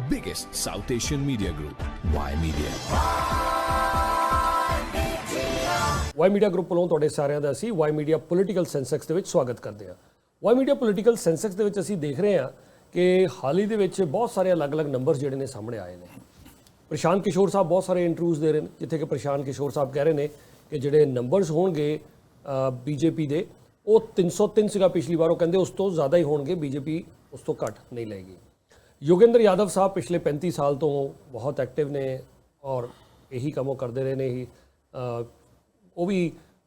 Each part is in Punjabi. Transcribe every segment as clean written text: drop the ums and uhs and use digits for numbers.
biggest South Asian media group, Y Media. Y media group ਵੱਲੋਂ ਤੁਹਾਡੇ ਸਾਰਿਆਂ ਦਾ ਅਸੀਂ ਵਾਈ ਮੀਡੀਆ ਪੋਲੀਟੀਕਲ ਸੈਂਸੈਕਸ ਦੇ ਵਿੱਚ ਸਵਾਗਤ ਕਰਦੇ ਹਾਂ। ਵਾਈ ਮੀਡੀਆ ਪੋਲੀਟੀਕਲ ਸੈਂਸੈਕਸ ਦੇ ਵਿੱਚ ਅਸੀਂ ਦੇਖ ਰਹੇ ਹਾਂ ਕਿ ਹਾਲ ਹੀ ਦੇ ਵਿੱਚ ਬਹੁਤ ਸਾਰੇ ਅਲੱਗ-ਅਲੱਗ ਨੰਬਰਸ ਜਿਹੜੇ ਨੇ ਸਾਹਮਣੇ ਆਏ ਨੇ। ਪ੍ਰਸ਼ਾਂਤ ਕਿਸ਼ੋਰ ਸਾਹਿਬ ਬਹੁਤ ਸਾਰੇ ਇੰਟਰਵਿਊਜ਼ ਦੇ ਰਹੇ ਨੇ, ਜਿੱਥੇ ਕਿ ਪ੍ਰਸ਼ਾਂਤ ਕਿਸ਼ੋਰ ਸਾਹਿਬ ਕਹਿ ਰਹੇ ਨੇ ਕਿ ਜਿਹੜੇ ਨੰਬਰਸ ਹੋਣਗੇ ਬੀਜੇਪੀ ਦੇ ਉਹ 303 ਸੀਗਾ ਪਿਛਲੀ ਵਾਰ, ਉਹ ਕਹਿੰਦੇ ਉਸ ਤੋਂ ਜ਼ਿਆਦਾ ਹੀ ਹੋਣਗੇ, ਬੀਜੇਪੀ ਉਸ ਤੋਂ ਘੱਟ ਨਹੀਂ ਲਏਗੀ। ਯੋਗेंद्र यादव साहब पिछले 35 साल तो बहुत एक्टिव ने और यही काम करते रहे ने। वो भी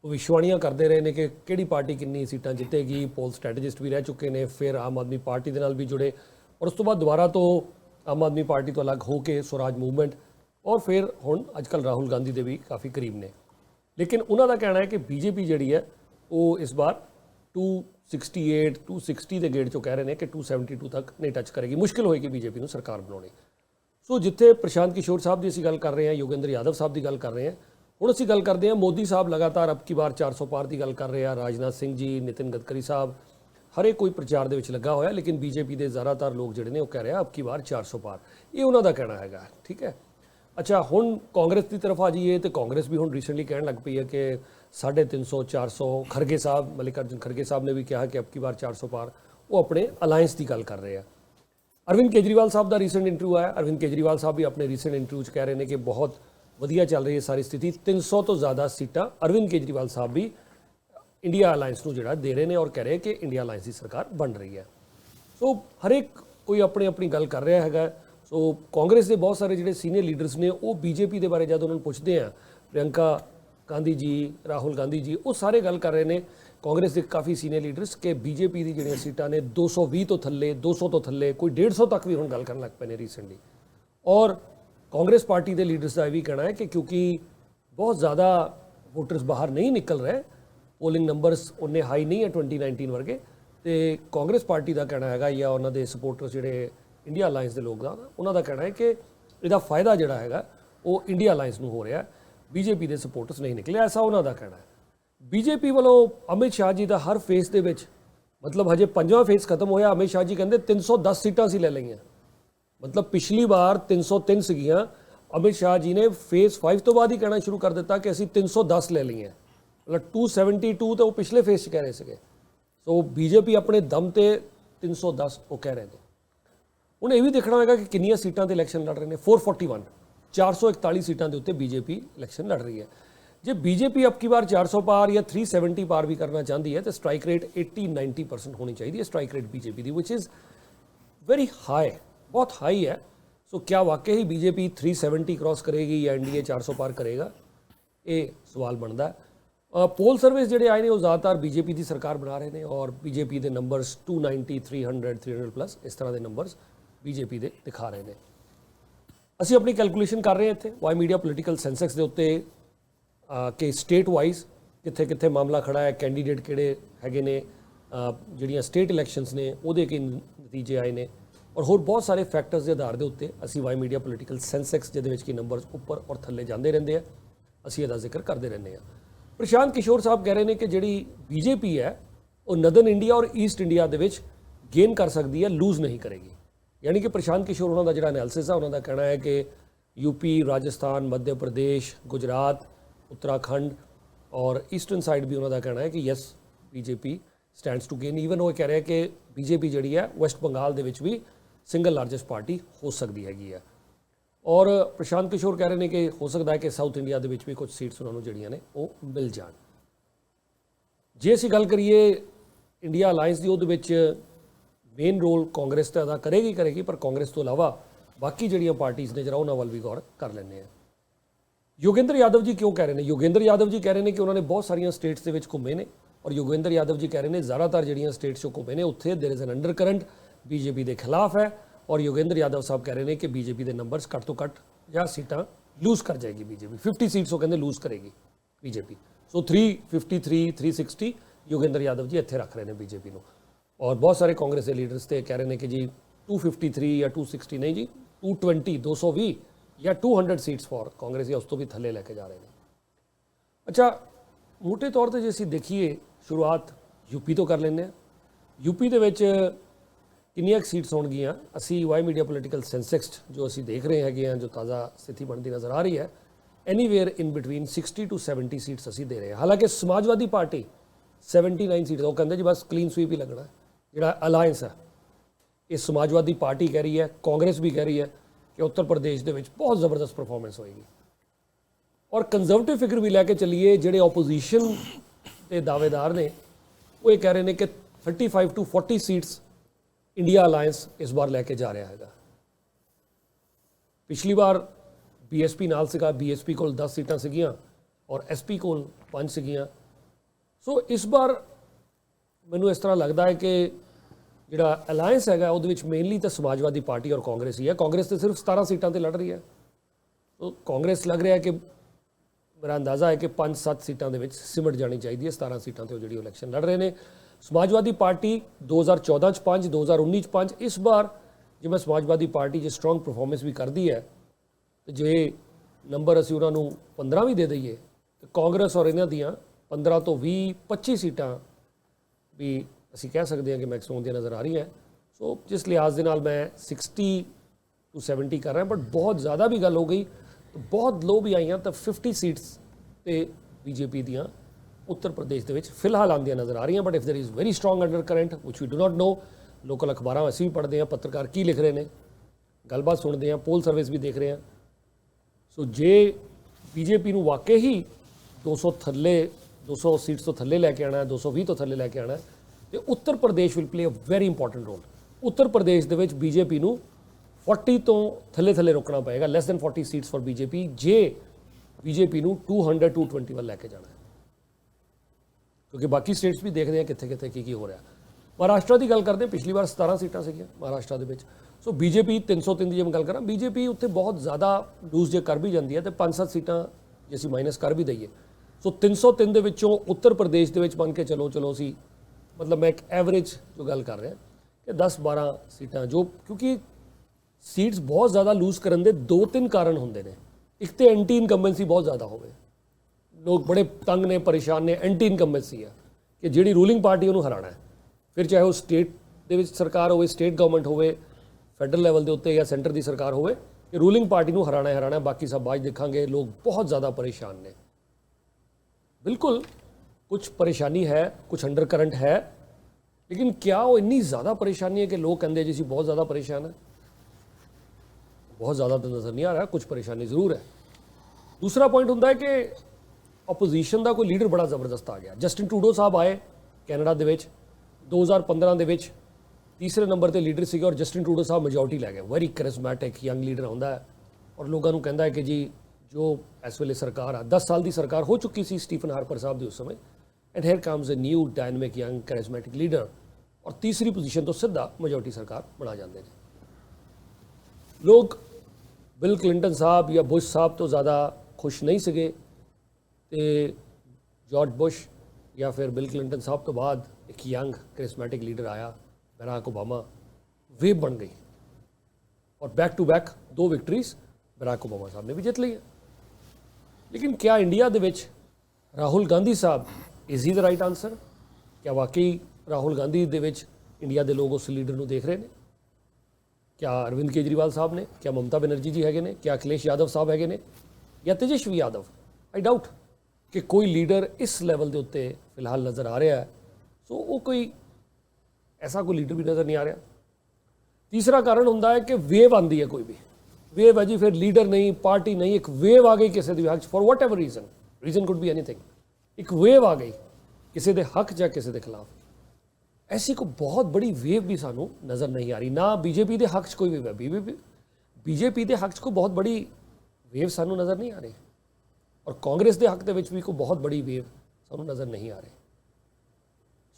भविष्यवाणियां करते रहे ने कि किहड़ी पार्टी कितनी सीटां जितेगी। पोल स्ट्रैटेजिस्ट भी रह चुके ने, फिर आम आदमी पार्टी के नाल भी जुड़े और उस तो बाद दोबारा तो आम आदमी पार्टी तो अलग होके स्वराज मूवमेंट और फिर हुण अजकल राहुल गांधी के भी काफ़ी करीब ने। लेकिन उन्हों का कहना है कि बीजेपी जिहड़ी है वो इस बार 268 260 के गेट चो कह रहे हैं कि 272 तक नहीं टच करेगी, मुश्किल होएगी बीजेपी को सरकार बनाने। सो जिथे प्रशांत किशोर साहब की असीं गल कर रहे हैं, योगेंद्र यादव साहब की गल कर रहे हैं, हुण असीं गल करते हैं मोदी साहब लगातार अब की बार 400 पार की गल कर रहे हैं। राजनाथ सिंह जी, नितिन गडकरी साहब, हर एक कोई प्रचार दे विच लगा होया, लेकिन बीजेपी के ज़्यादातर लोग जिहड़े ने वो कह रहे हैं अब की बार 400 पार, ये उन्हों का कहना है। ठीक है, अच्छा हुण कांग्रेस की तरफ आ जाइए तो कांग्रेस भी हुण रिसेंटली कहने लग पई है कि 350 400। खड़गे साहब, मल्लिकार्जुन खड़गे साहब ने भी कहा कि अब की बार 400 पार, वो अपने अलायंस की गल कर रहे हैं। अरविंद केजरीवाल साहब का रीसेंट इंटरव्यू आया, अरविंद केजरीवाल साहब भी अपने रीसेंट इंटरव्यू कह रहे हैं कि बहुत वधिया चल रही है सारी स्थिति। 300 तो ज़्यादा सीटां अरविंद केजरीवाल साहब भी इंडिया अलायंस को जिहड़ा दे रहे हैं और कह रहे हैं कि इंडिया अलायंस की सरकार बन रही है। सो हर एक कोई अपनी अपनी गल कर रहा है। सो कांग्रेस के बहुत सारे जिहड़े सीनियर लीडर्स ने वो बीजेपी के बारे जब उन्होंने पूछते हैं, प्रियंका गांधी जी, राहुल गांधी जी, वो सारे गल कर रहे हैं कांग्रेस के काफ़ी सीनियर लीडर्स कि बीजेपी की जिहड़ियां सीटां ने 220 तो थल्ले, 200 तो थल्ले, कोई 150 तक भी हुण गल करन लग पे ने रिसेंटली। और कांग्रेस पार्टी के लीडर्स का यह भी कहना है कि क्योंकि बहुत ज़्यादा वोटर्स बाहर नहीं निकल रहे, पोलिंग नंबरस उन्ने हाई नहीं है 2019 वर्गे, तो कांग्रेस पार्टी का कहना है या उन्होंने सपोर्टर्स जिहड़े इंडिया अलायंस के लोग उन्होंने कहना है कि इसका फायदा जिहड़ा है वो इंडिया अलायंस को हो रहा है, बीजेपी के सपोर्टर्स नहीं निकले, ऐसा उन्होंने कहना है। बीजेपी वालों अमित शाह जी का हर फेस के मतलब हजे 5वां फेस खत्म होया, अमित शाह जी कहते 310 सीटां सी ले लईआं। मतलब पिछली बार 303 सीगियां, अमित शाह जी ने फेस 5 तो बाद ही कहना शुरू कर दिता कि असीं 310 ले लईआं। मतलब 272 तो वो पिछले फेस कह रहे थे। सो बीजेपी अपने दम ते 310 वो कह रहे हैं। उन्हें यह भी देखना होगा कि कितनी सीटां ते इलैक्शन लड़ रहे हैं। 441 441 सीटां के उत्ते बीजेपी इलैक्शन लड़ रही है। जे बीजेपी अब की बार 400 पार या 370 पार भी करना चाहती है तो स्ट्राइक रेट 80-90% होनी चाहिए स्ट्राइक रेट बीजेपी की, विच इज़ वेरी हाई, बहुत हाई है। सो क्या वाकई ही बीजेपी 370 क्रॉस करेगी या एनडीए 400 पार करेगा, ये सवाल बनता है। पोल सर्विस जोड़े आए हैं वो ज़्यादातर बीजेपी की सरकार बना रहे हैं और बीजेपी के नंबरस 290 300 प्लस इस तरह के नंबरस बीजेपी के दिखा रहे हैं। असी अपनी कैलकुलेशन कर रहे हैं इतने वाई मीडिया पोलीटिकल सेंसैक्स के उत्ते कि स्टेट वाइज कित्थे कित्थे मामला खड़ा है, कैंडीडेट किहड़े हैगे ने, जिहड़ियां स्टेट इलैक्शनस ने उहदे कि नतीजे आए ने और होर बहुत सारे फैक्टर्स के आधार के उत्ते असी वाई मीडिया पोलीटिकल सेंसैक्स जिहदे विच कि नंबर उपर और थल्ले जाते रहते हैं, असी इहदा जिक्र करते रहते हैं। प्रशांत किशोर साहब कह रहे हैं कि जिहड़ी बीजेपी है वो नदन इंडिया और ईस्ट इंडिया दे विच गेन कर सकती है, लूज़ नहीं करेगी। यानी कि प्रशांत किशोर उन्होंने जिहड़ा एनालिसिस है उन्होंने कहना है कि यूपी, राजस्थान, मध्य प्रदेश, गुजरात, उत्तराखंड और ईस्टर्न साइड भी उन्होंने कहना है कि yes BJP stands to gain. Even वो कह रहे हैं कि बीजेपी जिहड़ी है वेस्ट बंगाल दे विच भी सिंगल लार्जेस्ट पार्टी हो सकती हैगी है। और प्रशांत किशोर कह रहे हैं कि हो सकता है कि साउथ इंडिया दे विच भी कुछ सीट्स उन्होंने जिहड़ियां ने वो मिल जाण। जे असीं गल करिए इंडिया अलायंस की, उहदे विच मेन रोल कांग्रेस तो अदा करेगी, पर कांग्रेस तो इलावा बाकी जिहड़ियां पार्टीज़ ने जरा उन्हां वल भी गौर कर लैंदे हैं। योगेंद्र यादव जी क्यों कह रहे हैं? योगेंद्र यादव जी कह रहे हैं कि उन्होंने बहुत सारिया स्टेट्स के घूमे ने और योगेंद्र यादव जी कह रहे हैं ज़्यादातर जिहड़ियां स्टेट्स घूमे ने उत्थे there is an undercurrent BJP के खिलाफ है और योगेंद्र यादव साहब कह रहे हैं कि बीजेपी के नंबरस घट तो घट या सीटां लूज़ कर जाएगी बीजेपी। 50 सीट्स वो कहते लूज़ करेगी बीजेपी। सो 353 360 योगेंद्र यादव जी इत्थे रख रहे हैं बीजेपी को। और बहुत सारे कांग्रेस के लीडर्स तो कह रहे हैं कि जी 253 या 260 नहीं जी 220 220 या 200 सीट्स फॉर कांग्रेस या उस तो भी थले लैके जा रहे हैं। अच्छा मोटे तौर पर जो असीं देखिए शुरुआत यूपी तो कर लें। यूपी के ਕਿੰਨੀਆਂ ਸੀਟਸ ਹੋਣਗੀਆਂ। ਅਸੀਂ ਵਾਈ ਮੀਡੀਆ ਪੋਲੀਟੀਕਲ ਸੈਂਸੈਕਸ ਜੋ ਅਸੀਂ ਦੇਖ ਰਹੇ ਹੈਗੇ ਹਾਂ, ਜੋ ਤਾਜ਼ਾ ਸਥਿਤੀ ਬਣਦੀ ਨਜ਼ਰ ਆ ਰਹੀ ਹੈ, anyway in between 60 to 70 seats ਅਸੀਂ ਦੇ ਰਹੇ ਹਾਂ। ਹਾਲਾਂਕਿ ਸਮਾਜਵਾਦੀ ਪਾਰਟੀ 79 ਸੀਟਸ, ਉਹ ਕਹਿੰਦੇ ਜੀ ਬਸ ਕਲੀਨ ਸਵੀਪ ਹੀ ਲੱਗਣਾ। ਜਿਹੜਾ ਅਲਾਇੰਸ ਹੈ, ਇਹ ਸਮਾਜਵਾਦੀ ਪਾਰਟੀ ਕਹਿ ਰਹੀ ਹੈ, ਕਾਂਗਰਸ ਵੀ ਕਹਿ ਰਹੀ ਹੈ ਕਿ ਉੱਤਰ ਪ੍ਰਦੇਸ਼ ਦੇ ਵਿੱਚ ਬਹੁਤ ਜ਼ਬਰਦਸਤ ਪਰਫਾਰਮੈਂਸ ਹੋਏਗੀ। ਔਰ ਕੰਜ਼ਰਵੇਟਿਵ ਫਿਗਰ ਵੀ ਲੈ ਕੇ ਚੱਲੀਏ, ਜਿਹੜੇ ਆਪੋਜੀਸ਼ਨ ਦੇ ਦਾਅਵੇਦਾਰ ਨੇ ਉਹ ਇਹ ਕਹਿ ਰਹੇ ਨੇ ਕਿ 35 to 40 ਸੀਟਸ ਇੰਡੀਆ ਅਲਾਇੰਸ ਇਸ ਵਾਰ ਲੈ ਕੇ ਜਾ ਰਿਹਾ ਹੈਗਾ। ਪਿਛਲੀ ਵਾਰ ਬੀਐਸਪੀ ਨਾਲ ਸੀਗਾ, ਬੀਐਸਪੀ ਕੋਲ 10 ਸੀਟਾਂ ਸੀਗੀਆਂ ਔਰ ਐਸਪੀ ਕੋਲ 5 ਸੀਗੀਆਂ। ਸੋ ਇਸ ਵਾਰ ਮੈਨੂੰ ਇਸ ਤਰ੍ਹਾਂ ਲੱਗਦਾ ਹੈ ਕਿ ਜਿਹੜਾ ਅਲਾਇੰਸ ਹੈਗਾ ਉਹਦੇ ਵਿੱਚ ਮੇਨਲੀ ਤਾਂ ਸਮਾਜਵਾਦੀ ਪਾਰਟੀ ਔਰ ਕਾਂਗਰਸ ਹੀ ਹੈ। ਕਾਂਗਰਸ ਤੇ ਸਿਰਫ 17 ਸੀਟਾਂ ਤੇ ਲੜ ਰਹੀ ਹੈ। ਸੋ ਕਾਂਗਰਸ ਲੱਗ ਰਿਹਾ ਕਿ ਮੇਰਾ ਅੰਦਾਜ਼ਾ ਹੈ ਕਿ 5-7 ਸੀਟਾਂ ਦੇ ਵਿੱਚ ਸਿਮਟ ਜਾਣੀ ਚਾਹੀਦੀ ਹੈ। 17 ਸੀਟਾਂ ਤੇ ਉਹ ਜਿਹੜੀ ਇਲੈਕਸ਼ਨ ਲੜ ਰਹੇ ਨੇ। ਸਮਾਜਵਾਦੀ ਪਾਰਟੀ 2014 'ਚ 5, 2019 'ਚ 5। ਇਸ ਵਾਰ ਜਿਵੇਂ ਸਮਾਜਵਾਦੀ ਪਾਰਟੀ ਜੇ ਸਟਰੋਂਗ ਪਰਫਾਰਮੈਂਸ ਵੀ ਕਰਦੀ ਹੈ ਤੇ ਜੇ ਨੰਬਰ ਅਸੀਂ ਉਹਨਾਂ ਨੂੰ 15 ਵੀ ਦੇ ਦਈਏ ਤੇ ਕਾਂਗਰਸ ਔਰ ਇਹਨਾਂ ਦੀਆਂ 15 ਤੋਂ 20, 25 ਸੀਟਾਂ ਵੀ ਅਸੀਂ ਕਹਿ ਸਕਦੇ ਹਾਂ ਕਿ ਮੈਕਸਿਮਮ ਦੀਆਂ ਨਜ਼ਰ ਆ ਰਹੀਆਂ। ਸੋ ਜਿਸ ਲਿਹਾਜ਼ ਦੇ ਨਾਲ ਮੈਂ 60 to 70 ਕਰ ਰਿਹਾ, ਬਟ ਬਹੁਤ ਜ਼ਿਆਦਾ ਵੀ ਗੱਲ ਹੋ ਗਈ ਤਾਂ ਬਹੁਤ ਲੋ ਵੀ ਆਈਆਂ ਤਾਂ 50 ਸੀਟਸ ਤੇ ਬੀਜੇਪੀ ਦੀਆਂ ਉੱਤਰ ਪ੍ਰਦੇਸ਼ ਦੇ ਵਿੱਚ ਫਿਲਹਾਲ ਆਉਂਦੀਆਂ ਨਜ਼ਰ ਆ ਰਹੀਆਂ। But if there is very strong undercurrent ਵਿਚ we do not know, local ਅਖਬਾਰਾਂ ਅਸੀਂ ਵੀ ਪੜ੍ਹਦੇ ਹਾਂ, ਪੱਤਰਕਾਰ ਕੀ ਲਿਖ ਰਹੇ ਨੇ, ਗੱਲਬਾਤ ਸੁਣਦੇ ਹਾਂ, ਪੋਲ ਸਰਵਿਸ ਵੀ ਦੇਖ ਰਹੇ ਹਾਂ। ਸੋ ਜੇ ਬੀਜੇਪੀ ਨੂੰ ਵਾਕਈ ਹੀ 200 ਸੀਟਸ ਤੋਂ ਥੱਲੇ ਲੈ ਕੇ ਆਉਣਾ, 220 ਤੋਂ ਥੱਲੇ ਲੈ ਕੇ ਆਉਣਾ, ਤੇ Uttar Pradesh will play a very important role. Uttar Pradesh ਦੇ ਵਿੱਚ ਬੀਜੇਪੀ ਨੂੰ 40 ਤੋਂ ਥੱਲੇ ਰੁਕਣਾ ਪਏਗਾ, less than 40 seats for BJP, ਜੇ ਬੀਜੇਪੀ ਨੂੰ 200 220 ਵੱਲ ਲੈ ਕੇ ਜਾਣਾ ਹੈ। ਕਿਉਂਕਿ ਬਾਕੀ ਸਟੇਟਸ ਵੀ ਦੇਖਦੇ ਆ ਕਿੱਥੇ ਕੀ ਹੋ ਰਿਹਾ। ਮਹਾਰਾਸ਼ਟਰ ਦੀ ਗੱਲ ਕਰਦੇ, ਪਿਛਲੀ ਵਾਰ 17 ਸੀਟਾਂ ਸੀਗੀਆਂ ਮਹਾਰਾਸ਼ਟਰ ਦੇ ਵਿੱਚ। ਸੋ ਬੀਜੇਪੀ 303 ਦੀ ਜੇ ਮੈਂ ਗੱਲ ਕਰਾਂ, ਬੀਜੇਪੀ ਉੱਥੇ ਬਹੁਤ ਜ਼ਿਆਦਾ ਲੂਜ਼ ਜੇ ਕਰ ਵੀ ਜਾਂਦੀ ਹੈ ਤੇ 5-7 ਸੀਟਾਂ ਜੇ ਅਸੀਂ ਮਾਈਨਸ ਕਰ ਵੀ ਦਈਏ, ਸੋ 303 ਦੇ ਵਿੱਚੋਂ ਉੱਤਰ ਪ੍ਰਦੇਸ਼ ਦੇ ਵਿੱਚ ਬਣ ਕੇ ਚਲੋ ਅਸੀਂ ਮਤਲਬ ਮੈਂ ਇੱਕ ਐਵਰੇਜ ਜੋ ਗੱਲ ਕਰ ਰਿਹਾ ਕਿ 10-12 ਸੀਟਾਂ, ਜੋ ਕਿਉਂਕਿ ਸੀਟਸ ਬਹੁਤ ਜ਼ਿਆਦਾ ਲੂਜ਼ ਕਰਨ ਦੇ 2-3 ਕਾਰਨ ਹੁੰਦੇ ਨੇ। ਇੱਕ ਤੇ ਐਂਟੀ ਇਨਕੰਬੈਂਸੀ ਬਹੁਤ ਜ਼ਿਆਦਾ ਹੋਵੇ, ਲੋਕ ਬੜੇ ਤੰਗ ਨੇ, ਪਰੇਸ਼ਾਨ ਨੇ। ਐਂਟੀ ਇਨਕੰਬੈਂਸੀ ਆ ਕਿ ਜਿਹੜੀ ਰੂਲਿੰਗ ਪਾਰਟੀ ਉਹਨੂੰ ਹਰਾਣਾ ਹੈ, ਫਿਰ ਚਾਹੇ ਉਹ ਸਟੇਟ ਦੇ ਵਿੱਚ ਸਰਕਾਰ ਹੋਵੇ, ਸਟੇਟ ਗਵਰਨਮੈਂਟ ਹੋਵੇ, ਫੈਡਰਲ ਲੈਵਲ ਦੇ ਉੱਤੇ ਜਾਂ ਸੈਂਟਰ ਦੀ ਸਰਕਾਰ ਹੋਵੇ, ਕਿ ਰੂਲਿੰਗ ਪਾਰਟੀ ਨੂੰ ਹਰਾਣਾ, ਬਾਕੀ ਸਭ ਬਾਅਦ ਦੇਖਾਂਗੇ। ਲੋਕ ਬਹੁਤ ਜ਼ਿਆਦਾ ਪਰੇਸ਼ਾਨ ਨੇ। ਬਿਲਕੁਲ ਕੁਝ ਪਰੇਸ਼ਾਨੀ ਹੈ, ਕੁਝ ਅੰਡਰ ਕਰੰਟ ਹੈ, ਲੇਕਿਨ ਕਿਆ ਉਹ ਇੰਨੀ ਜ਼ਿਆਦਾ ਪਰੇਸ਼ਾਨੀ ਹੈ ਕਿ ਲੋਕ ਕਹਿੰਦੇ ਜੀ ਅਸੀਂ ਬਹੁਤ ਜ਼ਿਆਦਾ ਪਰੇਸ਼ਾਨ ਹੈ? ਬਹੁਤ ਜ਼ਿਆਦਾ ਤਾਂ ਨਜ਼ਰ ਨਹੀਂ ਆ ਰਿਹਾ, ਕੁਝ ਪਰੇਸ਼ਾਨੀ ਜ਼ਰੂਰ ਹੈ। ਦੂਸਰਾ ਪੁਆਇੰਟ ਹੁੰਦਾ ਹੈ ਕਿ ਆਪੋਜੀਸ਼ਨ ਦਾ ਕੋਈ ਲੀਡਰ ਬੜਾ ਜ਼ਬਰਦਸਤ ਆ ਗਿਆ। ਜਸਟਿਨ ਟਰੂਡੋ ਸਾਹਿਬ ਆਏ ਕੈਨੇਡਾ ਦੇ ਵਿੱਚ 2015 ਦੇ ਵਿੱਚ, ਤੀਸਰੇ ਨੰਬਰ ਤੇ ਲੀਡਰ ਸੀਗਾ ਔਰ ਜਸਟਿਨ ਟਰੂਡੋ ਸਾਹਿਬ ਮੈਜੋਰਟੀ ਲੈ ਗਏ। ਵੈਰੀ ਕਰਿਸਮੈਟਿਕ ਯੰਗ ਲੀਡਰ ਆਉਂਦਾ ਹੈ ਔਰ ਲੋਕਾਂ ਨੂੰ ਕਹਿੰਦਾ ਹੈ ਕਿ ਜੀ ਜੋ ਇਸ ਵੇਲੇ ਸਰਕਾਰ ਆ, 10 ਸਾਲ ਦੀ ਸਰਕਾਰ ਹੋ ਚੁੱਕੀ ਸੀ ਸਟੀਫਨ ਹਾਰਪਰ ਸਾਹਿਬ ਦੀ ਉਸ ਸਮੇਂ, and here comes a new dynamic young charismatic leader, ਔਰ ਤੀਸਰੀ ਪੋਜੀਸ਼ਨ ਤੋਂ ਸਿੱਧਾ ਮੈਜੋਰਟੀ ਸਰਕਾਰ ਬਣਾ ਜਾਂਦੇ ਨੇ। ਲੋਕ ਬਿਲ ਕਲਿੰਟਨ ਸਾਹਿਬ ਜਾਂ ਬੁਸ਼ ਸਾਹਿਬ ਤੋਂ ਜ਼ਿਆਦਾ ਖੁਸ਼ ਨਹੀਂ ਸੀਗੇ ਤੇ ਜਾਰਜ ਬੁਸ਼ ਜਾਂ ਫਿਰ ਬਿਲ ਕਲਿੰਟਨ ਸਾਹਿਬ ਤੋਂ ਬਾਅਦ ਇੱਕ ਯੰਗ ਕਰਿਸਮੈਟਿਕ ਲੀਡਰ ਆਇਆ, ਬਰਾਕ ਓਬਾਮਾ, ਵੇਵ ਬਣ ਗਈ ਔਰ back to back 2 victories Barack Obama ਸਾਹਿਬ ਨੇ ਵੀ ਜਿੱਤ ਲਈ। ਲੇਕਿਨ ਕਿਆ ਇੰਡੀਆ ਦੇ ਵਿੱਚ ਰਾਹੁਲ ਗਾਂਧੀ ਸਾਹਿਬ is he the right answer? ਕਿਆ ਵਾਕਈ ਰਾਹੁਲ ਗਾਂਧੀ ਦੇ ਵਿੱਚ ਇੰਡੀਆ ਦੇ ਲੋਕ ਉਸ ਲੀਡਰ ਨੂੰ ਦੇਖ ਰਹੇ ਨੇ? ਕਿਆ ਅਰਵਿੰਦ ਕੇਜਰੀਵਾਲ ਸਾਹਿਬ ਨੇ, ਕਿਆ ਮਮਤਾ ਬੈਨਰਜੀ ਜੀ ਹੈਗੇ ਨੇ, ਕਿਆ ਅਖਿਲੇਸ਼ ਯਾਦਵ ਸਾਹਿਬ ਹੈਗੇ ਨੇ, ਜਾਂ ਤੇਜਸਵੀ ਯਾਦਵ? ਆਈ ਡਾਊਟ ਕਿ ਕੋਈ ਲੀਡਰ ਇਸ ਲੈਵਲ ਦੇ ਉੱਤੇ ਫਿਲਹਾਲ ਨਜ਼ਰ ਆ ਰਿਹਾ ਹੈ। ਸੋ ਉਹ ਕੋਈ ਐਸਾ ਕੋਈ ਲੀਡਰ ਵੀ ਨਜ਼ਰ ਨਹੀਂ ਆ ਰਿਹਾ। ਤੀਸਰਾ ਕਾਰਨ ਹੁੰਦਾ ਹੈ ਕਿ ਵੇਵ ਆਉਂਦੀ ਹੈ, ਕੋਈ ਵੀ ਵੇਵ ਹੈ ਜੀ, ਫਿਰ ਲੀਡਰ ਨਹੀਂ, ਪਾਰਟੀ ਨਹੀਂ, ਇੱਕ ਵੇਵ ਆ ਗਈ ਕਿਸੇ ਦੇ ਹੱਕ 'ਚ, for what ever reason could B anything, ਇੱਕ ਵੇਵ ਆ ਗਈ ਕਿਸੇ ਦੇ ਹੱਕ ਜਾਂ ਕਿਸੇ ਦੇ ਖਿਲਾਫ। ऐसी कोई बहुत बड़ी वेव भी सानू नज़र नहीं आ रही, ना बीजेपी के हक कोई वेव है, बीजेपी के हक कोई बहुत बड़ी वेव सानू नज़र नहीं आ रही, और कांग्रेस के हक के भी कोई बहुत बड़ी वेव सानू नज़र नहीं आ रही।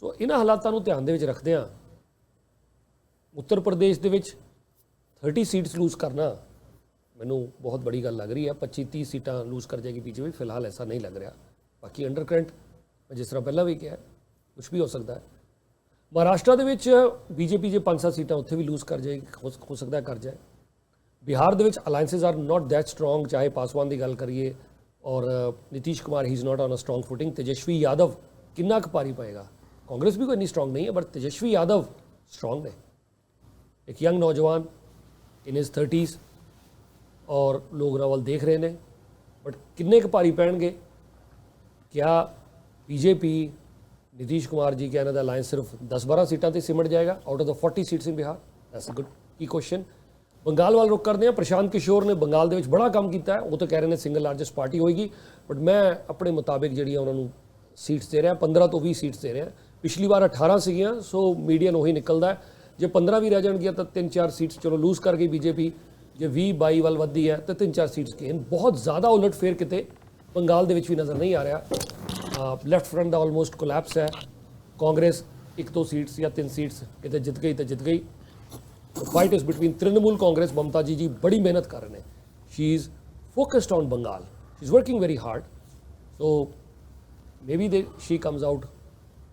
सो इन्हां हालातों को ध्यान दे विच रखदे उत्तर प्रदेश के 30 सीट्स लूज करना मैनू बहुत बड़ी गल लग रही है। 25-30 सीटां लूज कर जाएगी बीजेपी, फिलहाल ऐसा नहीं लग रहा। बाकी अंडर करंट मैं जिस तरह पहला भी कहा, कुछ भी हो सकता है। महाराष्ट्र के बीजेपी जो 5-7 सीटां उत्थे भी लूज कर जाएगी, हो सकता है कर जाए। बिहार के alliances are not that strong, चाहे पासवान की गल करिए और Nitish Kumar he is not on a strong footing. Tejashwi Yadav कितना भारी पाएगा? कांग्रेस भी कोई इन्नी स्ट्रोंग नहीं है, बट तेजस्वी यादव स्ट्रोंग ने। एक यंग नौजवान इन हिज 30s और लोग ਉਹਨਾਂ ਵੱਲ ਦੇਖ ਰਹੇ ਨੇ ਬਟ ਕਿੰਨੇ ਕੁ ਭਾਰੀ ਪੈਣਗੇ क्या बीजेपी नीतीश कुमार जी के ਇਹਨਾਂ ਦਾ ਅਲਾਇੰਸ ਸਿਰਫ 10-12 ਸੀਟਾਂ ਤੇ ਸਿਮਟ ਜਾਏਗਾ out of the 40 seats in Bihar that's a good ਕੀ ਕੁਐਸਚਨ ਬੰਗਾਲ ਵੱਲ ਰੁਕ ਕਰਦੇ ਹਾਂ ਪ੍ਰਸ਼ਾਂਤ ਕਿਸ਼ੋਰ ਨੇ ਬੰਗਾਲ ਦੇ ਵਿੱਚ ਬੜਾ ਕੰਮ ਕੀਤਾ ਹੈ ਉਹ ਤਾਂ ਕਹਿ ਰਹੇ ਨੇ ਸਿੰਗਲ ਲਾਰਜੈਸਟ ਪਾਰਟੀ ਹੋਏਗੀ ਬਟ ਮੈਂ ਆਪਣੇ ਮੁਤਾਬਿਕ ਜਿਹੜੀਆਂ ਉਹਨਾਂ ਨੂੰ ਸੀਟਸ ਦੇ ਰਿਹਾ 15 ਤੋਂ 20 ਸੀਟਸ ਦੇ ਰਿਹਾ ਪਿਛਲੀ ਵਾਰ 18 ਸੀਗੀਆਂ ਸੋ ਮੀਡੀਅਨ ਉਹੀ ਨਿਕਲਦਾ ਜੇ 15 ਵੀ ਰਹਿ ਜਾਣਗੀਆਂ ਤਾਂ 3-4 ਸੀਟਸ ਚਲੋ ਲੂਜ਼ ਕਰ ਗਈ ਬੀਜੇਪੀ ਜੇ 20-22 ਵੱਲ ਵੱਧਦੀ ਹੈ ਤਾਂ 3-4 ਸੀਟਸ ਗੇਨ ਬਹੁਤ ਜ਼ਿਆਦਾ ਉਲਟ ਫੇਰ ਕਿਤੇ ਬੰਗਾਲ ਦੇ ਵਿੱਚ ਵੀ ਨਜ਼ਰ ਨਹੀਂ ਆ ਰਿਹਾ ਲੈਫਟ ਫਰੰਟ ਦਾ ਆਲਮੋਸਟ ਕੋਲੈਪਸ ਹੈ ਕਾਂਗਰਸ 1-2 ਸੀਟਸ ਜਾਂ 3 ਸੀਟਸ ਕਿਤੇ ਜਿੱਤ ਗਈ ਤਾਂ ਜਿੱਤ ਗਈ fight is between Trinamool Congress Mamata ji बड़ी मेहनत कर रहे हैं she is focused on Bengal she is working very hard so maybe she comes out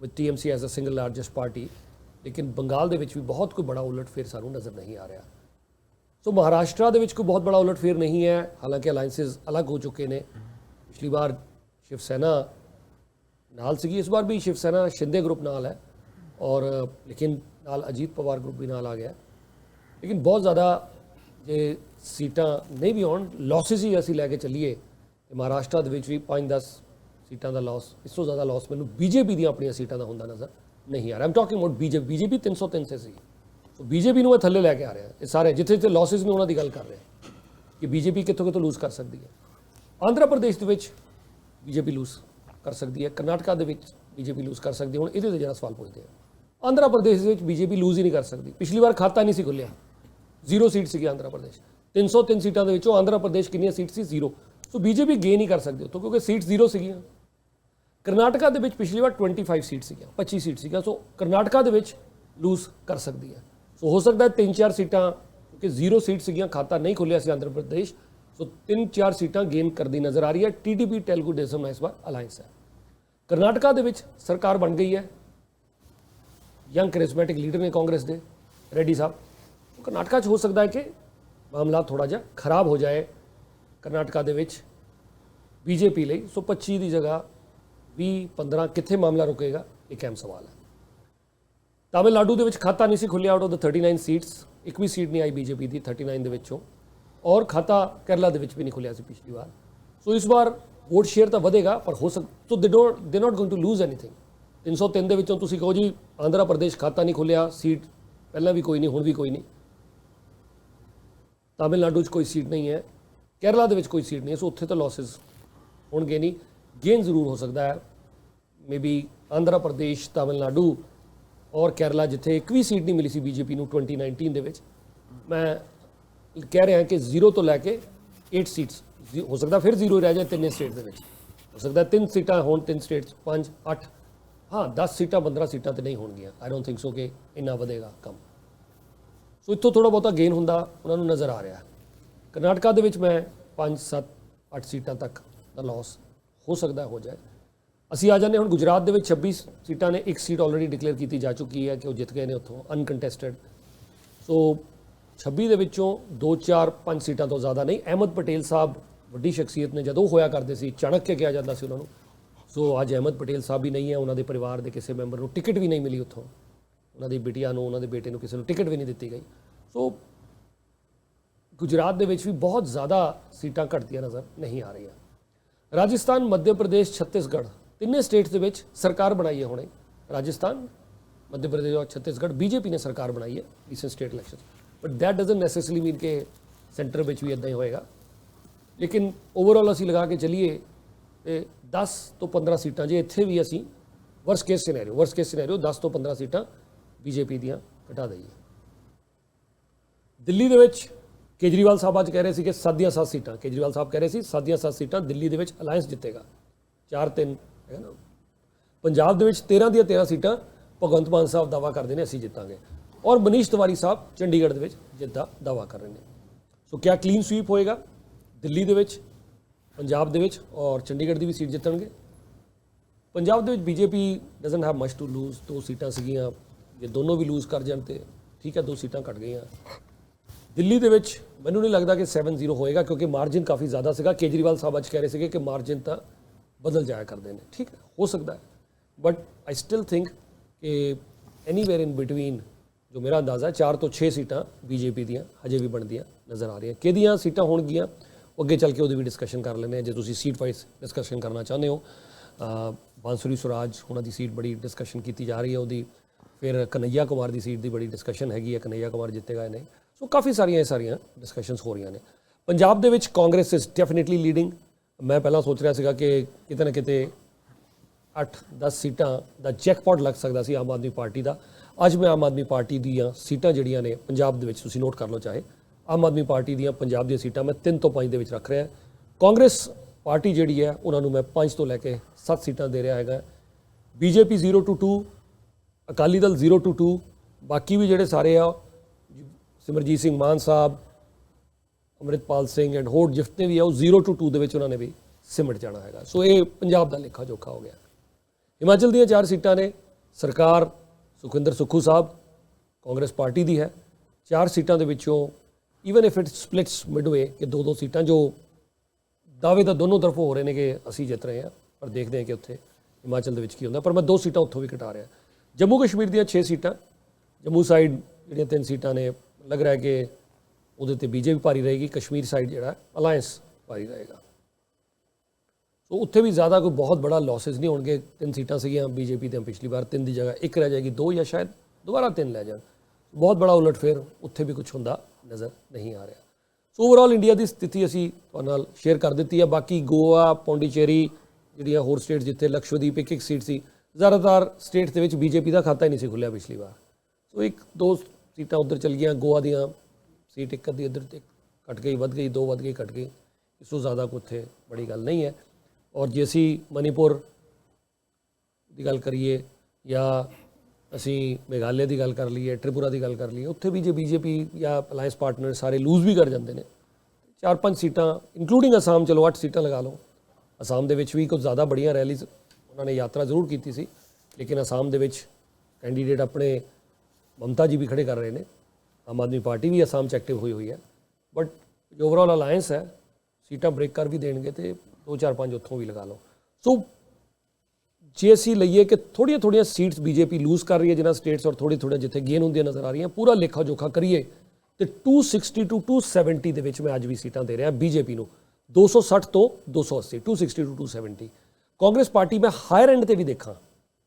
with TMC as a single largest party लेकिन बंगाल दे विच भी बहुत कोई बड़ा उलट फेर सानू नज़र नहीं आ रहा सो महाराष्ट्र दे विच कोई बहुत बड़ा उलट फेर नहीं है हालांकि अलायंसिस अलग हो चुके हैं पिछली बार शिव सेना नाल सीगी इस बार भी शिव सेना शिंदे ग्रुप नाल है और लेकिन नाल अजीत पवार ग्रुप भी नाल आ गया लेकिन बहुत ज़्यादा जे सीटां नहीं भी आउण लॉसिस ही असीं लैके चलीए ते महाराष्ट्र दे विच भी 5-10 सीटां दा लॉस इस तो ज़्यादा लॉस मैनूं बीजेपी दी अपनी सीटां दा हुंदा नज़र नहीं आ रहा I am talking about BJP 303 से सी सो बीजेपी नूं मैं थल्ले लैके आ रहा ये सारे जिथे जिथे लॉसिस ने उन्हां दी गल कर रहे कि बीजेपी कित्थों कित्थों लूज़ कर सकती है आंध्र प्रदेश दे विच बीजेपी लूज़ कर सकती है कर्नाटका दे विच बीजेपी लूज़ कर सकती है हुण इहदे ते जरा सवाल पुछदे आ आंध्र प्रदेश दे विच बीजेपी लूज़ ही नहीं कर सकती पिछली बार खाता नहीं सी खुल्लिया 0 सीट सी आंध्र प्रदेश 303 सीटां दे विचों आंध्र प्रदेश कितनी सीट सी 0 सो बीजेपी गेन ही कर सकती उत्थों क्योंकि सीट 0 सीगियां कर्नाटका दे विच पिछली बार 25 सीट सीगियां 25 सीट सीगियां सो कर्नाटका दे विच लूज़ कर सकती है सो हो सकता है 3-4 सीटां क्योंकि 0 सीट सीगियां खाता नहीं खुलिया सी आंध्र प्रदेश सो 3-4 सीटां गेन करती नज़र आ रही है TDP तेलुगु देशम इस बार अलायंस है कर्नाटका दे विच सरकार बन गई है यंग करिश्मेटिक लीडर ने कांग्रेस दे रेड्डी साहब कर्नाटका हो सकता है कि मामला थोड़ा जा खराब हो जाए कर्नाटका दे विच बीजेपी लई सो 25 की जगह 20-15 कित्थे मामला रुकेगा एक अहम सवाल है तमिलनाडु दे विच खाता नहीं सी खुलिया आउट ऑफ द 39 सीट्स एक भी सीट नहीं आई बीजेपी की 39 दे विचों और खाता केरला दे विच भी नहीं खुलिया सी पिछली बार सो इस बार वोट शेयर तो वधेगा पर हो सक तो they not going to lose anything 303 दे विचों तुसीं कहो जी आंध्र प्रदेश खाता नहीं खुलिया सीट पहला भी कोई नहीं हुण भी कोई नहीं तमिलनाडु कोई सीट नहीं है केरला दे विच कोई सीट नहीं है सो उत्थे तो लॉसिस होणगे नहीं गेन जरूर हो सकता है मे बी आंध्र प्रदेश तमिलनाडु और केरला जिथे एक भी सीट नहीं मिली सी बीजेपी नूं 2019 दे विच मैं कह रहा कि 0 तो लैके 8 सीट्स हो सकता फिर 0 रह जाए 3 स्टेट दे विच हो सकता 3 सीटां होण 3 स्टेट्स 5-8 हाँ 10 सीटां 15 सीटां तो नहीं होणगियां आई डोंट थिंक सो कि इन्ना वधेगा कम सो इत्थों थोड़ा बहुता गेन हुंदा उन्हां नूं नज़र आ रहा कर्नाटका दे विच मैं 5-7-8 सीटां तक दा लॉस हो सकता हो जाए असीं आ जाने हुण गुजरात दे विच 26 सीटां ने एक सीट ऑलरेडी डिक्लेयर की जा चुकी है कि वो जित गए ने उत्थों अनकंटेस्टेड सो 26 दे विचों 2-4-5 सीटां तो ज़्यादा नहीं अहमद पटेल साहब वड्डी शख्सियत ने जदों होया करदे सी चाणक्य कहा जाता सी उन्हां नूं सो अज अहमद पटेल साहब भी नहीं है उन्हां दे परिवार दे किसी मैंबर नूं टिकट भी नहीं मिली उत्थों उन्हां दी बिटिया नूं उन्हां दे बेटे नूं किसी नूं टिकट भी नहीं दित्ती गई सो गुजरात दे विच भी बहुत ज़्यादा सीटां घटदियां नज़र नहीं आ रही राजस्थान मध्य प्रदेश छत्तीसगढ़ तिन्ने स्टेट्स दे विच सरकार बनाई है हुणे राजस्थान मध्य प्रदेश और छत्तीसगढ़ बीजेपी ने सरकार बनाई है recent state election but that doesn't necessarily mean के सेंटर विच भी इदां ही होएगा लेकिन ओवरऑल असीं लगा के चलीए 10 तो 15 सीटां जे इत्थे भी असीं वर्स्ट केस सिनेरियो 10 तो 15 सीटां बीजेपी दियां घटा दईए दिल्ली दे विच केजरीवाल साहब अज कह रहे थे कि 7 सीटां केजरीवाल साहब कह रहे थे 7 सीटां दिल्ली दे विच अलायंस जितेगा 4-3 है ना पंजाब दे विच 13 सीटां भगवंत मान साहब दावा करते हैं असीं जितांगे और मनीष तिवारी साहब चंडीगढ़ दे विच जित दा दावा कर रहे हैं सो क्या क्लीन स्वीप होएगा दिल्ली दे विच पंजाब दे विच और चंडीगढ़ की भी सीट जितणगे पंजाब दे विच BJP doesn't have much to lose 2 सीटां सीगियां जे दोनों भी लूज कर जाण ते ठीक है 2 सीटां घट गईयां दिल्ली दे विच मैनूं नहीं लगता कि 7-0 होएगा क्योंकि मार्जिन काफ़ी ज़्यादा सीगा केजरीवाल साहब अज कह रहे थे कि मार्जिन तो बदल जाया करते हैं ठीक है हो सकता है बट आई स्टिल थिंक कि एनीवेयर इन बिटवीन ਜੋ ਮੇਰਾ ਅੰਦਾਜ਼ਾ 4 ਤੋਂ 6 ਸੀਟਾਂ ਬੀਜੇਪੀ ਦੀਆਂ ਹਜੇ ਵੀ ਬਣਦੀਆਂ ਨਜ਼ਰ ਆ ਰਹੀਆਂ। ਕਿਹਦੀਆਂ ਸੀਟਾਂ ਹੋਣਗੀਆਂ ਉਹ ਅੱਗੇ ਚੱਲ ਕੇ ਉਹਦੀ ਵੀ ਡਿਸਕਸ਼ਨ ਕਰ ਲੈਂਦੇ ਹਾਂ, ਜੇ ਤੁਸੀਂ ਸੀਟ ਵਾਈਜ਼ ਡਿਸਕਸ਼ਨ ਕਰਨਾ ਚਾਹੁੰਦੇ ਹੋ। ਬਾਂਸੁਰੀ ਸੁਰਾਜ ਉਹਨਾਂ ਦੀ ਸੀਟ ਬੜੀ ਡਿਸਕਸ਼ਨ ਕੀਤੀ ਜਾ ਰਹੀ ਹੈ ਉਹਦੀ, ਫਿਰ ਕਨਈਆ ਕੁਮਾਰ ਦੀ ਸੀਟ ਦੀ ਬੜੀ ਡਿਸਕਸ਼ਨ ਹੈਗੀ ਹੈ, ਕਨਈਆ ਕੁਮਾਰ ਜਿੱਤੇਗਾ ਨਹੀਂ। ਸੋ ਕਾਫੀ ਸਾਰੀਆਂ ਡਿਸਕਸ਼ਨਸ ਹੋ ਰਹੀਆਂ ਨੇ। ਪੰਜਾਬ ਦੇ ਵਿੱਚ ਕਾਂਗਰਸ ਇਜ਼ ਡੈਫੀਨਿਟਲੀ ਲੀਡਿੰਗ। ਮੈਂ ਪਹਿਲਾਂ ਸੋਚ ਰਿਹਾ ਸੀਗਾ ਕਿ ਕਿਤੇ ਨਾ ਕਿਤੇ 8-10 ਸੀਟਾਂ ਦਾ ਜੈਕਪਾਟ ਲੱਗ ਸਕਦਾ ਸੀ ਆਮ ਆਦਮੀ ਪਾਰਟੀ ਦਾ। ਅੱਜ ਮੈਂ ਆਮ ਆਦਮੀ ਪਾਰਟੀ ਦੀਆਂ ਸੀਟਾਂ ਜਿਹੜੀਆਂ ਨੇ ਪੰਜਾਬ ਦੇ ਵਿੱਚ, ਤੁਸੀਂ ਨੋਟ ਕਰ ਲਓ ਚਾਹੇ, ਆਮ ਆਦਮੀ ਪਾਰਟੀ ਦੀਆਂ ਪੰਜਾਬ ਦੀਆਂ ਸੀਟਾਂ ਮੈਂ 3 ਤੋਂ 5 ਦੇ ਵਿੱਚ ਰੱਖ ਰਿਹਾ। ਕਾਂਗਰਸ ਪਾਰਟੀ ਜਿਹੜੀ ਹੈ ਉਹਨਾਂ ਨੂੰ ਮੈਂ 5 ਤੋਂ ਲੈ ਕੇ 7 ਸੀਟਾਂ ਦੇ ਰਿਹਾ ਹੈਗਾ। BJP 0 to 2, Akali Dal 0 to 2, ਬਾਕੀ ਵੀ ਜਿਹੜੇ ਸਾਰੇ ਆ ਸਿਮਰਜੀਤ ਸਿੰਘ ਮਾਨ ਸਾਹਿਬ, ਅੰਮ੍ਰਿਤਪਾਲ ਸਿੰਘ ਐਂਡ ਹੋਰ ਜਿਤਨੇ ਵੀ ਆ ਉਹ 0 to 2 ਦੇ ਵਿੱਚ ਉਹਨਾਂ ਨੇ ਵੀ ਸਿਮਟ ਜਾਣਾ ਹੈਗਾ। ਸੋ ਇਹ ਪੰਜਾਬ ਦਾ ਲੇਖਾ ਜੋਖਾ ਹੋ ਗਿਆ। ਹਿਮਾਚਲ ਦੀਆਂ 4 ਸੀਟਾਂ ਨੇ। ਸਰਕਾਰ ਸੁਖਵਿੰਦਰ ਸੁੱਖੂ ਸਾਹਿਬ ਕਾਂਗਰਸ ਪਾਰਟੀ ਦੀ ਹੈ। 4 ਸੀਟਾਂ ਦੇ ਵਿੱਚੋਂ even if it splits midway ਕਿ 2-2 ਸੀਟਾਂ ਜੋ ਦਾਅਵੇ ਤਾਂ ਦੋਨੋਂ ਤਰਫੋਂ ਹੋ ਰਹੇ ਨੇ ਕਿ ਅਸੀਂ ਜਿੱਤ ਰਹੇ ਹਾਂ, ਪਰ ਦੇਖਦੇ ਹਾਂ ਕਿ ਉੱਥੇ ਹਿਮਾਚਲ ਦੇ ਵਿੱਚ ਕੀ ਹੁੰਦਾ। ਪਰ ਮੈਂ 2 ਸੀਟਾਂ ਉੱਥੋਂ ਵੀ ਘਟਾ ਰਿਹਾ। ਜੰਮੂ ਕਸ਼ਮੀਰ ਦੀਆਂ 6 ਸੀਟਾਂ, ਜੰਮੂ ਸਾਈਡ ਜਿਹੜੀਆਂ 3 ਸੀਟਾਂ ਨੇ ਲੱਗ ਰਿਹਾ ਕਿ ਉਹਦੇ ਤੇ ਬੀਜੇਪੀ ਭਾਰੀ ਰਹੇਗੀ, ਕਸ਼ਮੀਰ ਸਾਈਡ ਜਿਹੜਾ ਅਲਾਇੰਸ ਭਾਰੀ ਰਹੇਗਾ। ਸੋ ਉੱਥੇ ਵੀ ਜ਼ਿਆਦਾ ਕੋਈ ਬਹੁਤ ਬੜਾ ਲੌਸਸ ਨਹੀਂ ਹੋਣਗੇ। 3 ਸੀਟਾਂ ਸੀਗੀਆਂ ਬੀਜੇਪੀ ਦੀਆਂ ਪਿਛਲੀ ਵਾਰ, 3 ਦੀ ਜਗ੍ਹਾ 1 ਰਹਿ ਜਾਏਗੀ, 2 ਜਾਂ ਸ਼ਾਇਦ ਦੁਬਾਰਾ 3 ਲੈ ਜਾਣ। ਬਹੁਤ ਬੜਾ ਉਲਟਫੇਰ ਉੱਥੇ ਵੀ ਕੁਝ ਹੁੰਦਾ ਨਜ਼ਰ ਨਹੀਂ ਆ ਰਿਹਾ। ਸੋ ਓਵਰਆਲ ਇੰਡੀਆ ਦੀ ਸਥਿਤੀ ਅਸੀਂ ਤੁਹਾਡੇ ਨਾਲ ਸ਼ੇਅਰ ਕਰ ਦਿੱਤੀ ਹੈ। ਬਾਕੀ ਗੋਆ, ਪੌਂਡੀਚੇਰੀ, ਜਿਹੜੀਆਂ ਹੋਰ ਸਟੇਟ ਜਿੱਥੇ ਲਕਸ਼ਦੀਪ 1 ਸੀਟ ਸੀ, ਜ਼ਿਆਦਾਤਰ ਸਟੇਟ ਦੇ ਵਿੱਚ ਬੀਜੇਪੀ ਦਾ ਖਾਤਾ ਹੀ ਨਹੀਂ ਸੀ ਖੁੱਲਿਆ ਪਿਛਲੀ ਵਾਰ। ਸੋ 1-2 ਸੀਟਾਂ ਉੱਧਰ ਚਲ ਗਈਆਂ। ਗੋਆ ਦੀਆਂ ਸੀਟ 1 ਅੱਧੀ ਇੱਧਰ ਤੇ ਘਟ ਗਈ, ਵੱਧ ਗਈ, 2 ਵੱਧ ਗਈ, ਘਟ ਗਈ। ਇਸ ਤੋਂ ਜ਼ਿਆਦਾ ਕੋਈ ਉੱਥੇ ਬੜੀ ਗੱਲ ਨਹੀਂ ਹੈ। ਔਰ ਜੇ ਅਸੀਂ ਮਨੀਪੁਰ ਦੀ ਗੱਲ ਕਰੀਏ ਜਾਂ ਅਸੀਂ ਮੇਘਾਲਿਆ ਦੀ ਗੱਲ ਕਰ ਲਈਏ, ਤ੍ਰਿਪੁਰਾ ਦੀ ਗੱਲ ਕਰ ਲਈਏ, ਉੱਥੇ ਵੀ ਜੇ ਬੀਜੇਪੀ ਜਾਂ ਅਲਾਇੰਸ ਪਾਰਟਨਰ ਸਾਰੇ ਲੂਜ਼ ਵੀ ਕਰ ਜਾਂਦੇ ਨੇ, 4-5 ਸੀਟਾਂ ਇਨਕਲੂਡਿੰਗ ਅਸਾਮ, ਚਲੋ 8 ਸੀਟਾਂ ਲਗਾ ਲਓ। ਅਸਾਮ ਦੇ ਵਿੱਚ ਵੀ ਕੁਝ ਜ਼ਿਆਦਾ ਬੜੀਆਂ ਰੈਲੀਜ਼ ਉਹਨਾਂ ਨੇ ਯਾਤਰਾ ਜ਼ਰੂਰ ਕੀਤੀ ਸੀ, ਲੇਕਿਨ ਅਸਾਮ ਦੇ ਵਿੱਚ ਕੈਂਡੀਡੇਟ ਆਪਣੇ ਮਮਤਾ ਜੀ ਵੀ ਖੜੇ ਕਰ ਰਹੇ ਨੇ। ਆਮ ਆਦਮੀ ਪਾਰਟੀ ਵੀ ਅਸਾਮ 'ਚ ਐਕਟਿਵ ਹੋਈ ਹੈ। ਬਟ ਜੋ ਓਵਰਆਲ ਅਲਾਇੰਸ ਹੈ, ਸੀਟਾਂ ਬ੍ਰੇਕ ਕਰ ਵੀ ਦੇਣਗੇ ਤੇ 2-4-5 ਉੱਥੋਂ ਵੀ ਲਗਾ ਲਓ। ਸੋ ਜੇ ਅਸੀਂ ਲਈਏ ਕਿ ਥੋੜ੍ਹੀਆਂ ਸੀਟਸ ਬੀਜੇਪੀ ਲੂਜ਼ ਕਰ ਰਹੀ ਹੈ ਜਿਨ੍ਹਾਂ ਸਟੇਟਸ, ਔਰ ਥੋੜ੍ਹੀਆਂ ਜਿੱਥੇ ਗੇਨ ਹੁੰਦੀਆਂ ਨਜ਼ਰ ਆ ਰਹੀਆਂ, ਪੂਰਾ ਲੇਖਾ ਜੋਖਾ ਕਰੀਏ ਤੇ 260 to 270 ਦੇ ਵਿੱਚ ਮੈਂ ਅੱਜ ਵੀ ਸੀਟਾਂ ਦੇ ਰਿਹਾ ਬੀਜੇਪੀ ਨੂੰ। 260 ਤੋਂ 280, 260 to 270। ਕਾਂਗਰਸ ਪਾਰਟੀ ਮੈਂ ਹਾਇਰ ਐਂਡ ਤੇ ਵੀ ਦੇਖਾਂ,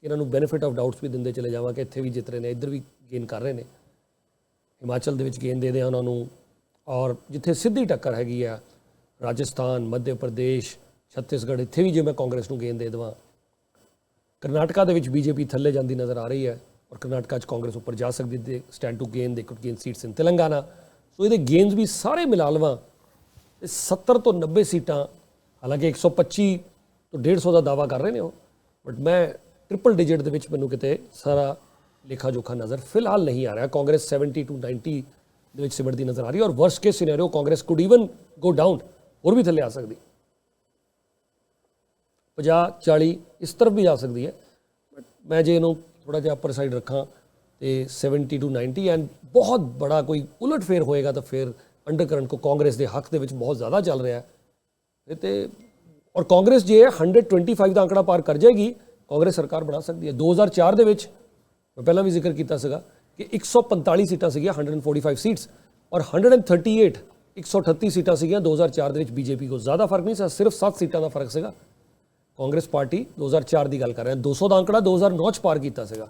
ਇਹਨਾਂ ਨੂੰ ਬੈਨੀਫਿਟ ਆਫ ਡਾਊਟਸ ਵੀ ਦਿੰਦੇ ਚਲੇ ਜਾਵਾਂ ਕਿ ਇੱਥੇ ਵੀ ਜਿੱਤ ਰਹੇ ਨੇ, ਇੱਧਰ ਵੀ ਗੇਨ ਕਰ ਰਹੇ ਨੇ। ਹਿਮਾਚਲ ਦੇ ਵਿੱਚ ਗੇਨ ਦੇ ਦਿਆਂ ਉਹਨਾਂ ਨੂੰ, ਔਰ ਜਿੱਥੇ ਸਿੱਧੀ ਟੱਕਰ ਹੈਗੀ ਆ ਰਾਜਸਥਾਨ, ਮੱਧ ਪ੍ਰਦੇਸ਼, ਛੱਤੀਸਗੜ੍ਹ, ਇੱਥੇ ਵੀ ਜੇ ਮੈਂ ਕਾਂਗਰਸ ਨੂੰ ਗੇਨ ਦੇ ਦੇਵਾਂ। ਕਰਨਾਟਕਾ ਦੇ ਵਿੱਚ ਬੀਜੇਪੀ ਥੱਲੇ ਜਾਂਦੀ ਨਜ਼ਰ ਆ ਰਹੀ ਹੈ, ਔਰ ਕਰਨਾਟਕਾ 'ਚ ਕਾਂਗਰਸ ਉੱਪਰ ਜਾ ਸਕਦੀ ਤੇ ਸਟੈਂਡ ਟੂ ਗੇਨ, ਦੇ ਕੁਡ ਗੇਨ ਸੀਟਸ ਇਨ ਤੇਲੰਗਾਨਾ। ਸੋ ਇਹਦੇ ਗੇਨਸ ਵੀ ਸਾਰੇ ਮਿਲਾ ਲਵਾਂ 70 ਤੋਂ 90 ਸੀਟਾਂ, ਹਾਲਾਂਕਿ 125 ਤੋਂ 150 ਦਾ ਦਾਅਵਾ ਕਰ ਰਹੇ ਨੇ ਉਹ, ਬਟ ਮੈਂ ਟ੍ਰਿਪਲ ਡਿਜਿਟ ਦੇ ਵਿੱਚ ਮੈਨੂੰ ਕਿਤੇ ਸਾਰਾ ਲੇਖਾ ਜੋਖਾ ਨਜ਼ਰ ਫਿਲਹਾਲ ਨਹੀਂ ਆ ਰਿਹਾ। ਕਾਂਗਰਸ 70 to 90 ਦੇ ਵਿੱਚ ਸਿਮਟਦੀ ਨਜ਼ਰ ਆ ਰਹੀ ਹੈ, ਔਰ worst case scenario Congress could even go down, ਹੋਰ ਵੀ ਥੱਲੇ ਆ ਸਕਦੀ, 50-40 ਇਸ ਤਰਫ ਵੀ ਆ ਸਕਦੀ ਹੈ। ਬਟ ਮੈਂ ਜੇ ਇਹਨੂੰ ਥੋੜ੍ਹਾ ਜਿਹਾ ਅਪਰ ਸਾਈਡ ਰੱਖਾਂ ਤੇ 70 to 90, ਐਂਡ ਬਹੁਤ ਬੜਾ ਕੋਈ ਉਲਟ ਫੇਰ ਹੋਏਗਾ ਤਾਂ ਫਿਰ ਅੰਡਰ ਕਰੰਟ ਕੋ ਕਾਂਗਰਸ ਦੇ ਹੱਕ ਦੇ ਵਿੱਚ ਬਹੁਤ ਜ਼ਿਆਦਾ ਚੱਲ ਰਿਹਾ ਹੈ ਤੇ, ਔਰ ਕਾਂਗਰਸ ਜੇ 125 ਦਾ ਅੰਕੜਾ ਪਾਰ ਕਰ ਜਾਏਗੀ, ਕਾਂਗਰਸ ਸਰਕਾਰ ਬਣਾ ਸਕਦੀ ਹੈ। 2004 ਦੇ ਵਿੱਚ ਮੈਂ ਪਹਿਲਾਂ ਵੀ ਜ਼ਿਕਰ ਕੀਤਾ ਸੀਗਾ ਕਿ 145 ਸੀਟਾਂ ਸੀਗੀਆਂ, 145 ਸੀਟਸ, ਔਰ 138 ਸੀਟਾਂ ਸੀਗੀਆਂ 2004 ਦੇ ਵਿੱਚ। ਬੀਜੇਪੀ ਕੋਲ ਜ਼ਿਆਦਾ ਫਰਕ ਨਹੀਂ ਸੀ, ਸਿਰਫ 7 ਸੀਟਾਂ ਦਾ ਫਰਕ ਸੀਗਾ। ਕਾਂਗਰਸ ਪਾਰਟੀ 2004 ਦੀ ਗੱਲ ਕਰ ਰਹੇ ਹਾਂ, 200 ਦਾ ਅੰਕੜਾ 2009 'ਚ ਪਾਰ ਕੀਤਾ ਸੀਗਾ।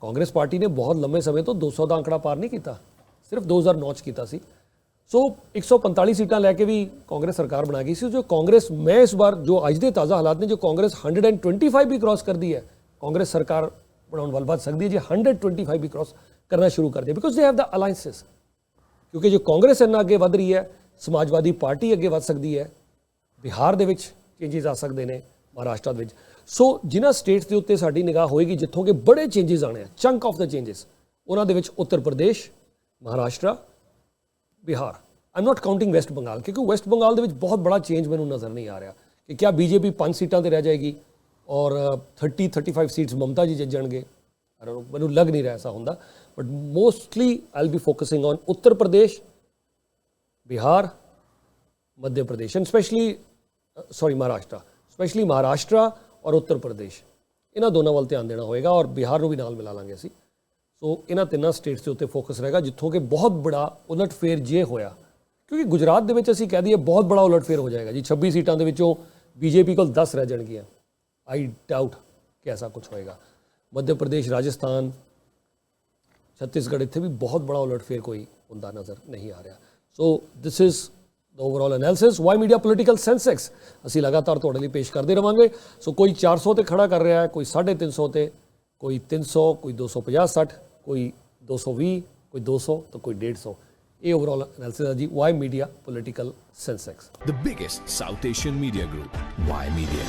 ਕਾਂਗਰਸ ਪਾਰਟੀ ਨੇ ਬਹੁਤ ਲੰਮੇ ਸਮੇਂ ਤੋਂ 200 ਦਾ ਅੰਕੜਾ ਪਾਰ ਨਹੀਂ ਕੀਤਾ, ਸਿਰਫ 2009 'ਚ ਕੀਤਾ ਸੀ। ਸੋ 145 ਸੀਟਾਂ ਲੈ ਕੇ ਵੀ ਕਾਂਗਰਸ ਸਰਕਾਰ ਬਣਾ ਗਈ ਸੀ। ਜੋ ਕਾਂਗਰਸ, ਮੈਂ ਇਸ ਵਾਰ ਜੋ ਅੱਜ ਦੇ ਤਾਜ਼ਾ ਹਾਲਾਤ ਨੇ, ਜੋ ਕਾਂਗਰਸ 125 ਵੀ ਕ੍ਰਾਸ ਕਰਦੀ ਹੈ, ਕਾਂਗਰਸ ਸਰਕਾਰ ਬਣਾਉਣ ਵੱਲ ਵੱਧ ਸਕਦੀ ਹੈ ਜੇ 125 ਵੀ ਕ੍ਰਾਸ ਕਰਨਾ ਸ਼ੁਰੂ ਕਰ ਦੇ, ਬਿਕੋਜ਼ ਦੇ ਹੈਵ ਦਾ ਅਲਾਇੰਸਿਸ। ਕਿਉਂਕਿ ਜੋ ਕਾਂਗਰਸ ਇੰਨਾ ਅੱਗੇ ਵੱਧ ਰਹੀ ਹੈ, ਸਮਾਜਵਾਦੀ ਪਾਰਟੀ ਅੱਗੇ ਵੱਧ ਸਕਦੀ ਹੈ, ਬਿਹਾਰ ਦੇ ਵਿੱਚ ਚੇਂਜਸ ਆ ਸਕਦੇ ਨੇ, ਮਹਾਰਾਸ਼ਟਰ ਦੇ ਵਿੱਚ। ਸੋ ਜਿਨ੍ਹਾਂ ਸਟੇਟਸ ਦੇ ਉੱਤੇ ਸਾਡੀ ਨਿਗਾਹ ਹੋਏਗੀ ਜਿੱਥੋਂ ਕਿ ਬੜੇ ਚੇਂਜਸ ਆਣੇ ਆ, ਚੰਕ ਆਫ ਦਾ ਚੇਂਜਸ, ਉਹਨਾਂ ਦੇ ਵਿੱਚ Uttar Pradesh, Maharashtra, Bihar. I am not counting West Bengal, ਕਿਉਂਕਿ ਵੈਸਟ ਬੰਗਾਲ ਦੇ ਵਿੱਚ ਬਹੁਤ ਬੜਾ ਚੇਂਜ ਮੈਨੂੰ ਨਜ਼ਰ ਨਹੀਂ ਆ ਰਿਹਾ ਕਿ ਕਿਆ ਬੀਜੇਪੀ 5 ਸੀਟਾਂ ਤੇ ਰਹਿ ਜਾਏਗੀ ਔਰ 30-35 ਸੀਟਸ ਮਮਤਾ ਜੀ ਜਿੱਤ ਜਾਣਗੇ। ਮੈਨੂੰ ਲੱਗ ਨਹੀਂ ਰਿਹਾ ਐਸਾ ਹੁੰਦਾ, but mostly I will be focusing on Uttar Pradesh, Bihar, Madhya Pradesh and Maharashtra, specially Maharashtra ਔਰ ਉੱਤਰ ਪ੍ਰਦੇਸ਼, ਇਹਨਾਂ ਦੋਨਾਂ ਵੱਲ ਧਿਆਨ ਦੇਣਾ ਹੋਏਗਾ, ਔਰ ਬਿਹਾਰ ਨੂੰ ਵੀ ਨਾਲ ਮਿਲਾ ਲਾਂਗੇ ਅਸੀਂ। ਸੋ ਇਹਨਾਂ ਤਿੰਨਾਂ ਸਟੇਟਸ ਦੇ ਉੱਤੇ ਫੋਕਸ ਰਹੇਗਾ ਜਿੱਥੋਂ ਕਿ ਬਹੁਤ ਬੜਾ ਉਲਟਫੇਰ ਜੇ ਹੋਇਆ, ਕਿਉਂਕਿ ਗੁਜਰਾਤ ਦੇ ਵਿੱਚ ਅਸੀਂ ਕਹਿ ਦਈਏ ਬਹੁਤ ਬੜਾ ਉਲਟਫੇਰ ਹੋ ਜਾਏਗਾ ਜੀ, 26 ਸੀਟਾਂ ਦੇ ਵਿੱਚੋਂ ਬੀਜੇਪੀ ਕੋਲ 10 ਰਹਿ ਜਾਣਗੀਆਂ। ਆਈ ਡਾਊਟ ਕਿ ਐਸਾ ਕੁਝ ਹੋਏਗਾ। ਮੱਧ ਪ੍ਰਦੇਸ਼, ਰਾਜਸਥਾਨ, ਛੱਤੀਸਗੜ੍ਹ, ਇੱਥੇ ਵੀ ਬਹੁਤ ਬੜਾ ਉਲਟਫੇਰ ਕੋਈ ਹੁੰਦਾ ਨਜ਼ਰ ਨਹੀਂ ਆ ਰਿਹਾ। So this is the overall analysis. Y media political Sensex ਅਸੀਂ ਲਗਾਤਾਰ ਤੁਹਾਡੇ ਲਈ ਪੇਸ਼ ਕਰਦੇ ਰਵਾਂਗੇ। ਸੋ ਕੋਈ 400 ਤੇ ਖੜਾ ਕਰ ਰਿਹਾ ਹੈ, ਕੋਈ 350 ਤੇ, ਕੋਈ 300, ਕੋਈ 250-60, ਕੋਈ 220, ਕੋਈ 200 तो कोई 150। ये ओवरऑल एनालिसिस है जी Y media political Sensex. The biggest South Asian media group, Y Media.